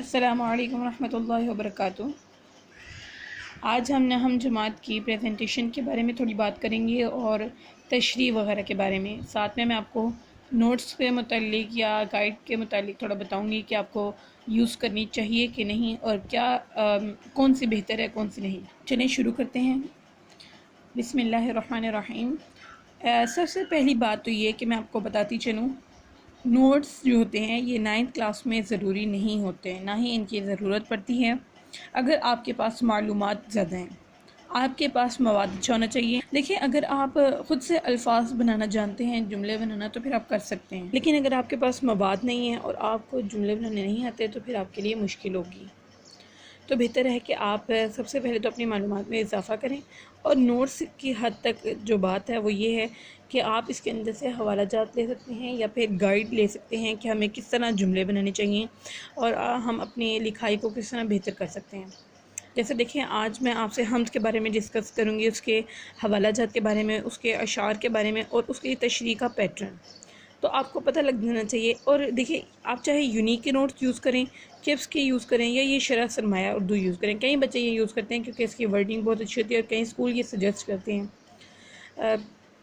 अस्सलामु अलैकुम रहमतुल्लाहि व बरकातुहू। आज हम जमात की प्रेजेंटेशन के बारे में थोड़ी बात करेंगे और तशरीह वगैरह के बारे में। साथ में मैं आपको नोट्स के मुतालिक या गाइड के मुतालिक थोड़ा बताऊंगी कि आपको यूज़ करनी चाहिए कि नहीं और क्या कौन सी बेहतर है कौन सी नहीं। चलिए शुरू करते हैं। बिस्मिल्लाहिर्रहमानिर्रहीम। सबसे पहली बात तो ये कि मैं आपको बताती चलूँ, नोट्स जो होते हैं ये 9th क्लास में ज़रूरी नहीं होते हैं, ना ही इनकी ज़रूरत पड़ती है। अगर आपके पास मालूमात ज़्यादा हैं, आपके पास मवाद अच्छा होना चाहिए। देखिए, अगर आप ख़ुद से अल्फाज बनाना जानते हैं, जुमले बनाना, तो फिर आप कर सकते हैं। लेकिन अगर आपके पास मवाद नहीं है और आपको जुमले बनाने नहीं आते तो फिर आपके लिए मुश्किल होगी। तो बेहतर है कि आप सबसे पहले तो अपनी मालूमात में इजाफ़ा करें। और नोट्स की हद तक जो बात है वो ये है कि आप इसके अंदर से हवाला जात ले सकते हैं या फिर गाइड ले सकते हैं कि हमें किस तरह जुमले बनाने चाहिए और हम अपनी लिखाई को किस तरह बेहतर कर सकते हैं। जैसे देखिए, आज मैं आपसे हम्द के बारे में डिस्कस करूँगी, उसके हवाला जात के बारे में, उसके अशार के बारे में और उसकी तशरीह का पैटर्न। तो आपको पता लग जाना चाहिए। और देखिए, आप चाहे यूनिक के नोट्स यूज़ करें, चिप्स के यूज़ करें या ये शरह सरमाया उर्दू यूज़ करें। कई बच्चे ये यूज़ करते हैं क्योंकि इसकी वर्डिंग बहुत अच्छी होती है और कई स्कूल ये सजेस्ट करते हैं।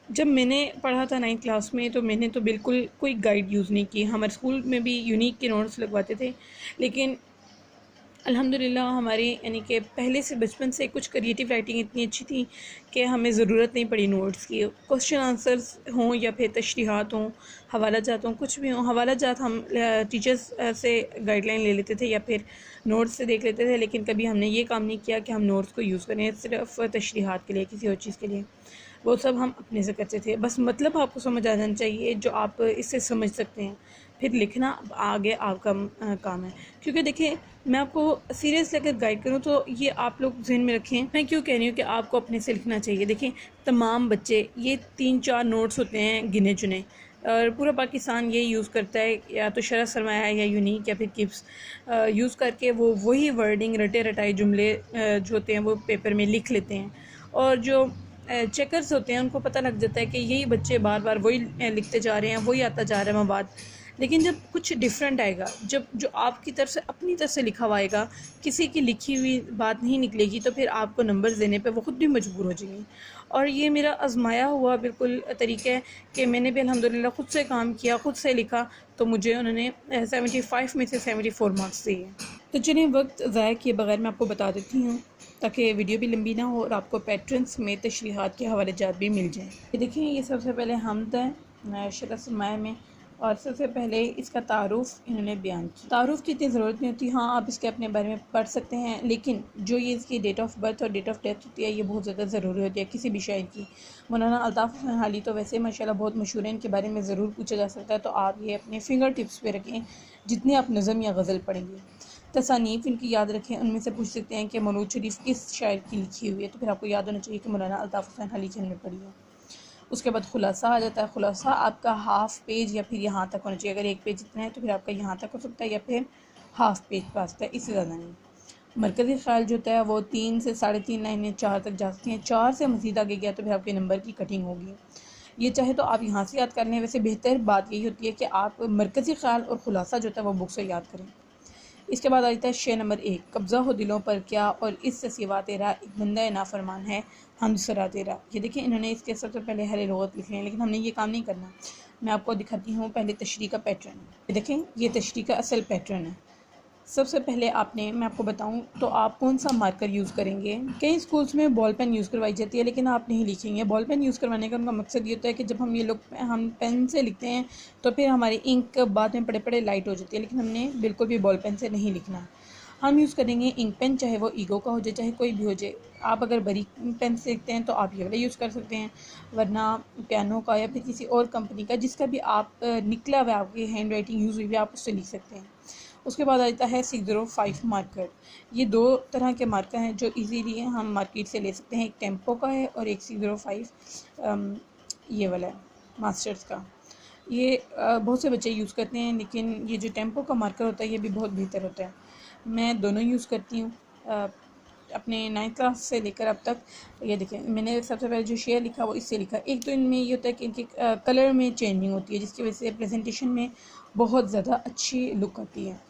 जब मैंने पढ़ा था 9th क्लास में तो मैंने तो बिल्कुल कोई गाइड यूज़ नहीं की। हमारे स्कूल में भी यूनिक के नोट्स लगवाते थे, लेकिन अल्हम्दुलिल्लाह हमारी यानी कि पहले से बचपन से कुछ क्रिएटिव राइटिंग इतनी अच्छी थी कि हमें ज़रूरत नहीं पड़ी नोट्स की। क्वेश्चन आंसर्स हों या फिर तशरीहात हों, हवाला जात हों, कुछ भी हों। हवाला जात हम टीचर्स से गाइडलाइन ले लेते थे या फिर नोट्स से देख लेते थे, लेकिन कभी हमने ये काम नहीं किया कि हम नोट्स को यूज़ करें सिर्फ तशरीहात के लिए, किसी और चीज़ के लिए। वो सब हम अपने से करते थे। बस मतलब आपको समझ आ जाना चाहिए जो आप इससे समझ सकते हैं, फिर लिखना आगे आपका काम है। क्योंकि देखिए, मैं आपको सीरियस लेकर गाइड करूँ तो ये आप लोग ज़हन में रखें। मैं क्यों कह रही हूँ कि आपको अपने से लिखना चाहिए। देखिए, तमाम बच्चे ये 3-4 नोट्स होते हैं गिने चुने, और पूरा पाकिस्तान ये यूज़ करता है, या तो शरह सरमाया या यूनिक या फिर किप्स यूज़ करके वो वही वर्डिंग रटे रटाए जुमले जो होते हैं वो पेपर में लिख लेते हैं। और जो चेकर्स होते हैं उनको पता लग जाता है कि यही बच्चे बार बार वही लिखते जा रहे हैं, वही आता जा रहा है मवाद। लेकिन जब कुछ डिफरेंट आएगा, जब जो आपकी तरफ से अपनी तरफ से लिखा हुआ आएगा, किसी की लिखी हुई बात नहीं निकलेगी, तो फिर आपको नंबर देने पे वो खुद भी मजबूर हो जाएंगे। और ये मेरा आजमाया हुआ बिल्कुल तरीका है कि मैंने भी अल्हम्दुलिल्लाह खुद से काम किया, खुद से लिखा, तो मुझे उन्होंने 75 में से 74 मार्क्स दिए। तो चलिए, वक्त ज़ाया किए बगैर मैं आपको बता देती हूँ ताकि वीडियो भी लंबी ना हो और आपको पैटर्न्स में तशरीहात के हवाले जात भी मिल जाएँ। ये देखिए, ये सबसे पहले हमद है शरह सरमाया में, और सबसे पहले इसका तारुफ़ इन्होंने बयान किया। तारुफ़ की इतनी ज़रूरत नहीं होती, हाँ आप इसके अपने बारे में पढ़ सकते हैं, लेकिन जो ये इसकी डेट ऑफ़ बर्थ और डेट ऑफ़ डेथ होती है ये बहुत ज़्यादा ज़रूरी होती है किसी भी शायर की। मौलाना अल्ताफ़ हुसैन हाली तो वैसे माशाल्लाह बहुत मशहूर हैं, इनके बारे में ज़रूर पूछा जा सकता है, तो आप ये अपने फिंगर टिप्स पे रखें जितने आप नज़म या गज़ल पढ़ेंगे। तसानीफ़ इनकी याद रखें, उनमें से पूछ सकते हैं कि मौलूद शरीफ किस शायर की लिखी हुई है, तो फिर आपको याद होना चाहिए कि मौलाना अल्ताफ़ हुसैन हाली की हमने पढ़ी है। उसके बाद खुलासा आ जाता है। खुलासा आपका हाफ़ पेज या फिर यहाँ तक होना चाहिए। अगर एक पेज इतना है तो फिर आपका यहाँ तक हो सकता है या फिर हाफ़ पेज पे आ सकता है, इससे ज़्यादा नहीं। मरकज़ी ख़्याल जो होता है वो 3 से 3.5 लाइनें 4 तक जा सकती हैं। 4 से मज़ीद आगे गया तो फिर आपके नंबर की कटिंग होगी। ये चाहे तो आप यहाँ से याद कर लें, वैसे बेहतर बात यही होती है कि आप मरकज़ी ख़्याल और खुलासा जो होता है वो बुक से याद करें। इसके बाद आ जाता है शेर नंबर 1, कब्ज़ा हो दिलों पर क्या और इससे सिवा तेरा एक बंदा नाफरमान है हम सरा तेरा। ये देखिए, इन्होंने इसके सबसे पहले हरे लुग़त लिखे हैं, लेकिन हमने ये काम नहीं करना। मैं आपको दिखाती हूँ पहले तशरीह का पैटर्न। ये देखें, ये तशरीह का असल पैटर्न है। सबसे पहले मैं आपको बताऊं तो आप कौन सा मार्कर यूज़ करेंगे। कई स्कूल्स में बॉल पेन यूज़ करवाई जाती है, लेकिन आप नहीं लिखेंगे। बॉल पेन यूज़ करवाने का उनका मकसद ये होता है कि जब हम पेन से लिखते हैं तो फिर हमारी इंक बाद में पड़े पड़े लाइट हो जाती है, लेकिन हमने बिल्कुल भी बॉल पेन से नहीं लिखना। हम यूज़ करेंगे इंक पेन, चाहे वो ईगो का हो जाए चाहे कोई भी हो जाए। आप अगर बड़ी पेन से लिखते हैं तो आप ये वाला यूज़ कर सकते हैं, वरना पियानो का या फिर किसी और कंपनी का जिसका भी आप निकला हुआ आपकी हैंड राइटिंग यूज़ हुई भी आप उससे लिख सकते हैं। उसके बाद आता है 605 मार्कर। ये 2 तरह के मार्कर हैं जो इजीली हम मार्केट से ले सकते हैं। एक टेम्पो का है और एक 605 ये वाला है मास्टर्स का। ये बहुत से बच्चे यूज़ करते हैं, लेकिन ये जो टेम्पो का मार्कर होता है ये भी बहुत बेहतर होता है। मैं दोनों यूज़ करती हूँ अपने 9th क्लास से लेकर अब तक। ये देखें, मैंने सबसे पहले जो शेयर लिखा वो इससे लिखा। एक तो इनमें ये होता है कि इनके कलर में चेंजिंग होती है, जिसकी वजह से प्रेजेंटेशन में बहुत ज़्यादा अच्छी लुक आती है।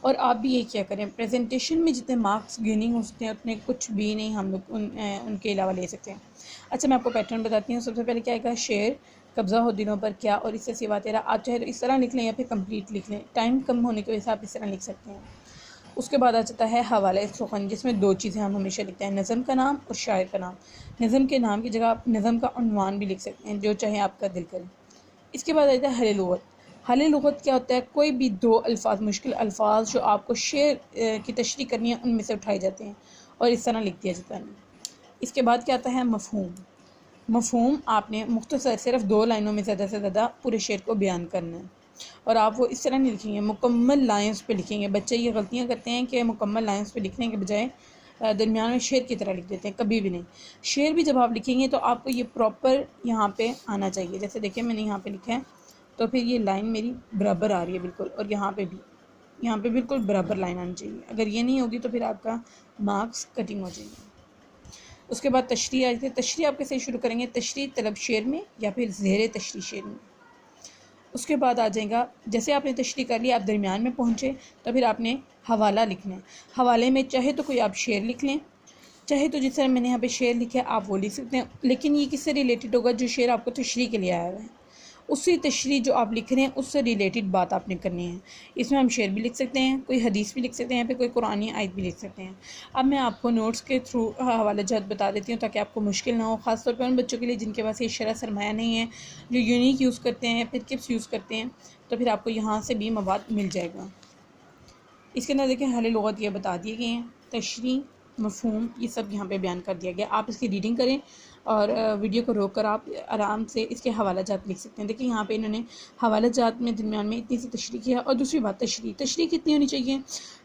और आप भी ये क्या करें, प्रेजेंटेशन में जितने मार्क्स गेनिंग हो सकते हैं उतने कुछ भी नहीं हम लोग उनके अलावा ले सकते हैं। अच्छा, मैं आपको पैटर्न बताती हूँ। सबसे पहले क्या आएगा, शेर कब्ज़ा हो दिलों पर क्या और इससे सिवा तेरा। आप चाहे तो इस तरह लिख लें या फिर कंप्लीट लिख लें, टाइम कम होने की वजह से आप इस तरह लिख सकते हैं। उसके बाद आ जाता है हवाले सुखन, जिसमें दो चीज़ें हम हमेशा लिखते हैं, नज़म का नाम और शायर का नाम। नज़म के नाम की जगह आप नज़म का उन्वान भी लिख सकते हैं, जो चाहे आपका दिल करे। इसके बाद आ जाता है हले लुगत। हले लुगत क्या होता है, कोई भी दो अल्फाज, मुश्किल अल्फाज जो आपको शेर की तशरीह करनी है उनमें से उठाए जाते हैं और इस तरह लिख दिया जाता है। इसके बाद क्या आता है मफ़हूम। मफ़हूम आपने मुख्तसर सिर्फ 2 लाइनों में ज़्यादा से ज़्यादा पूरे शेर को बयान करना है और आप वो इस तरह नहीं लिखेंगे, मुकम्मल लाइन्स पे लिखेंगे। बच्चे ये गलतियाँ करते हैं कि मुकम्मल लाइन्स पे लिखने के बजाय दरमियान में शेर की तरह लिख देते हैं, कभी भी नहीं। शेर भी जब आप लिखेंगे तो आपको ये प्रॉपर यहाँ पे आना चाहिए। जैसे देखिए मैंने यहाँ पे लिखा है तो फिर ये लाइन मेरी बराबर आ रही है बिल्कुल, और यहाँ पे भी, यहाँ पे बिल्कुल बराबर लाइन आनी चाहिए। अगर ये नहीं होगी तो फिर आपका मार्क्स कटिंग हो जाएगी। उसके बाद तशरीह आई थी। तशरीह आप कैसे शुरू करेंगे, तशरीह तलब शेर में या फिर ज़ेर तशरीह शेर में। उसके बाद आ जाएगा, जैसे आपने तशरीह कर लिया, आप दरमियान में पहुँचे तो फिर आपने हवाला लिखना है। हवाले में चाहे तो कोई आप शेर लिख लें, चाहे तो जिस तरह मैंने यहाँ पे शेर लिखा है आप वो लिख सकते हैं, लेकिन ये किससे रिलेटेड होगा, जो शेर आपको तशरीह के लिए आया हुआ है उसी तशरीह जो आप लिख रहे हैं उससे रिलेटेड बात आपने करनी है। इसमें हम शेर भी लिख सकते हैं, कोई हदीस भी लिख सकते हैं, यहाँ पे कोई कुरानी आयत भी लिख सकते हैं। अब मैं आपको नोट्स के थ्रू हवाला जात बता देती हूँ ताकि आपको मुश्किल ना हो, ख़ासतौर पर उन बच्चों के लिए जिनके पास ये शरह सरमाया नहीं है, जो यूनिक यूज़ करते हैं फिर किप्स यूज़ करते हैं, तो फिर आपको यहाँ से भी मवाद मिल जाएगा। इसके अंदर देखें हले लुगत ये बता दिए गए हैं, तशरीह, मफ़हूम, ये सब यहाँ पे बयान कर दिया गया। आप इसकी रीडिंग करें और वीडियो को रोक कर आप आराम से इसके हवाला जात लिख सकते हैं। देखिए यहाँ पे इन्होंने हवाला जात में दरमियान में इतनी सी तशरीह किया। और दूसरी बात, तशरीह कितनी होनी चाहिए,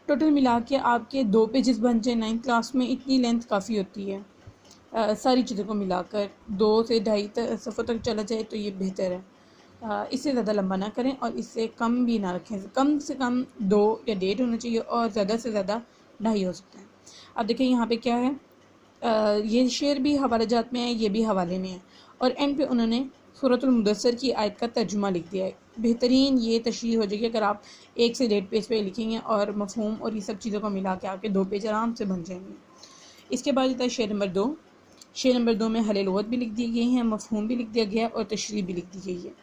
टोटल मिला के आपके 2 पेजेस बन जाए। 9th क्लास में इतनी लेंथ काफ़ी होती है, सारी चीज़ों को मिलाकर 2 से 2.5 सफ़ों तक चला जाए तो ये बेहतर है। इससे ज़्यादा लंबा ना करें और इससे कम भी ना रखें, कम से कम 2 या 1.5 होना चाहिए और ज़्यादा से ज़्यादा 2.5 हो सकता है। अब देखिए यहाँ पे क्या है, ये शेर भी हवाला जात में है, ये भी हवाले में है, और एंड पे उन्होंने सूरतुल मुदस्सर की आयत का तर्जुमा लिख दिया है। बेहतरीन ये तशरीह हो जाएगी अगर आप 1 से 1.5 पेज पे लिखेंगे और मफ़हूम और ये सब चीज़ों को मिला के आपके 2 पेज आराम से बन जाएंगे। इसके बाद आता है शेर नंबर 2। शेर नंबर 2 में हले लुगत भी लिख दी गई हैं, मफ़हूम भी लिख दिया गया है और तशरीह भी लिख दी गई है।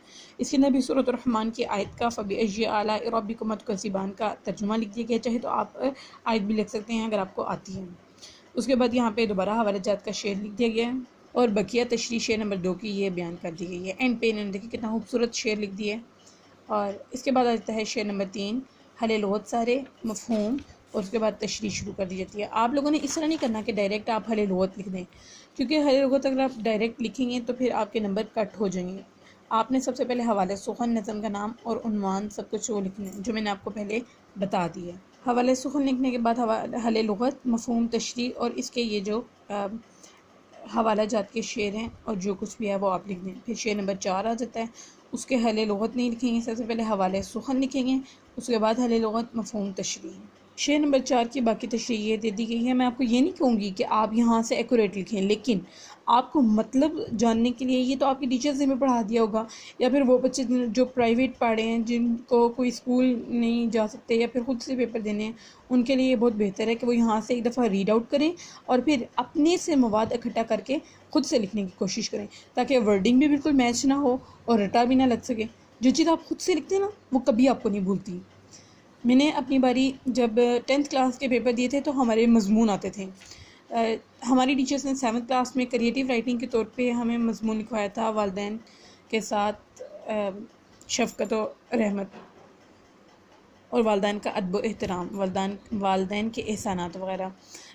इसके अंदर भी सूरत रहमान की आयत का फ़बी आला रब्बिकुम तुकज़्ज़िबान का तर्जुमा लिख दिया गया। चाहे तो आप आयत भी लिख सकते हैं अगर आपको आती है। उसके बाद यहाँ पे दोबारा हवाला जात का शेर लिख दिया गया है और बकिया तशरीह शेर नंबर 2 की ये बयान कर दी गई है। एंड पे इन्होंने देखिए कितना खूबसूरत शेर लिख दिया है। और इसके बाद आता है शेर नंबर 3, हले लुगत सारे, मफ़हूम और उसके बाद तशरीह शुरू कर दी जाती है। आप लोगों ने इस तरह नहीं करना कि डायरेक्ट आप हले लुगत लिख दें, क्योंकि हले लुगत अगर आप डायरेक्ट लिखेंगे तो फिर आपके नंबर कट हो जाएंगे। आपने सबसे पहले हवाले सुखन, नज़म का नाम और उन्वान सब कुछ वो लिखना है जो मैंने आपको पहले बता दिया। हवाले सुखन लिखने के बाद हले लुगत, मफ़हूम, तशरीह और इसके ये जो हवाला जात के शेर हैं और जो कुछ भी है वो आप लिख दें। फिर शेर नंबर 4 आ जाता है, उसके हले लुगत नहीं लिखेंगे, सबसे पहले हवाले सुखन लिखेंगे, उसके बाद हले लुगत, मफ़हूम, तशरीह। शेर नंबर 4 की बाकी तशरीह ये दे दी गई है। मैं आपको ये नहीं कहूँगी कि आप यहाँ से एक्यूरेट लिखें, लेकिन आपको मतलब जानने के लिए, ये तो आपके टीचर्स ने भी पढ़ा दिया होगा, या फिर वो बच्चे जो प्राइवेट पढ़े हैं, जिनको कोई स्कूल नहीं जा सकते या फिर ख़ुद से पेपर देने हैं, उनके लिए ये बहुत बेहतर है कि वो यहाँ से एक दफ़ा रीड आउट करें और फिर अपने से मवाद इकट्ठा करके ख़ुद से लिखने की कोशिश करें, ताकि वर्डिंग भी बिल्कुल मैच ना हो और रटा भी ना लग सके। जो चीज़ आप खुद से लिखते हैं ना वो कभी आपको नहीं भूलती। मैंने अपनी बारी जब 10th क्लास के पेपर दिए थे तो हमारे मज़मून आते थे। हमारी टीचर्स ने 7th क्लास में क्रिएटिव राइटिंग के तौर पे हमें मज़मून लिखवाया था, वालिदैन के साथ शफ़क़त और रहमत और वालिदैन का अदब व एहतराम, वालिदैन के एहसानात वग़ैरह,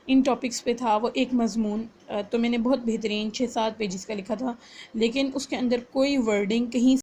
इन टॉपिक्स पे था वो एक मज़मून। तो मैंने बहुत बेहतरीन 6-7 पेजेस का लिखा था, लेकिन उसके अंदर कोई वर्डिंग कहीं